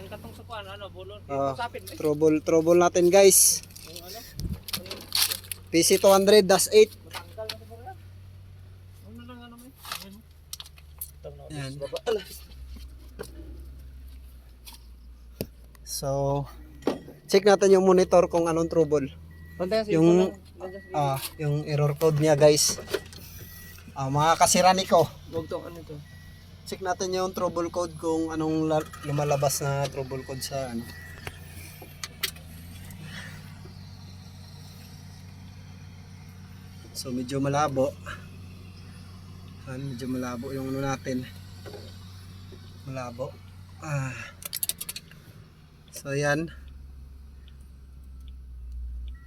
ang katong sa kuan ano, bulon. Ah, Usapin mo. trouble natin guys. Yung ano? PC 200-8. Matanggal na ba yan? Ano lang ano may? Yan. So, check natin yung monitor kung anong trouble. Yung error code niya guys. Mga kasirani ko. Wag to ano to. Check natin yung trouble code kung anong lumalabas na trouble code sa ano. So medyo malabo. Medyo malabo yung ano natin. Malabo. So yan.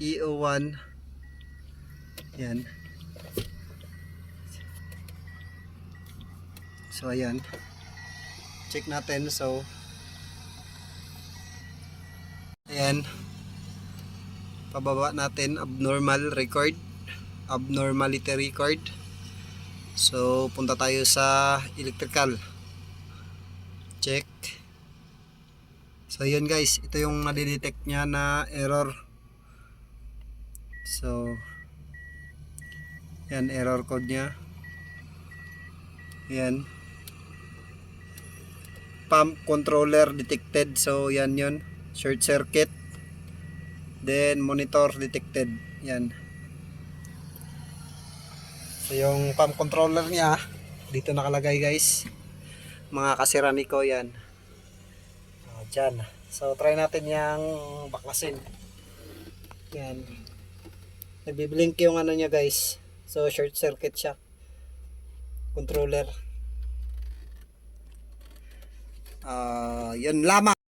EO1. Yan. So ayan. Check natin. So ayan. Pababa natin abnormal record. Abnormality record. So punta tayo sa electrical. Check. So yun guys, ito yung nadidetect niya na error. So yan error code niya. Yan. Pump controller detected. So yan yun. Short circuit. Then monitor detected. Yan. So yung pump controller niya dito nakalagay guys. Mga kasirani ko yan. Dyan. So try natin yung baklasin. Yan. Nagbiblink yung ano niya guys. So short circuit siya. Controller. Yan lamang.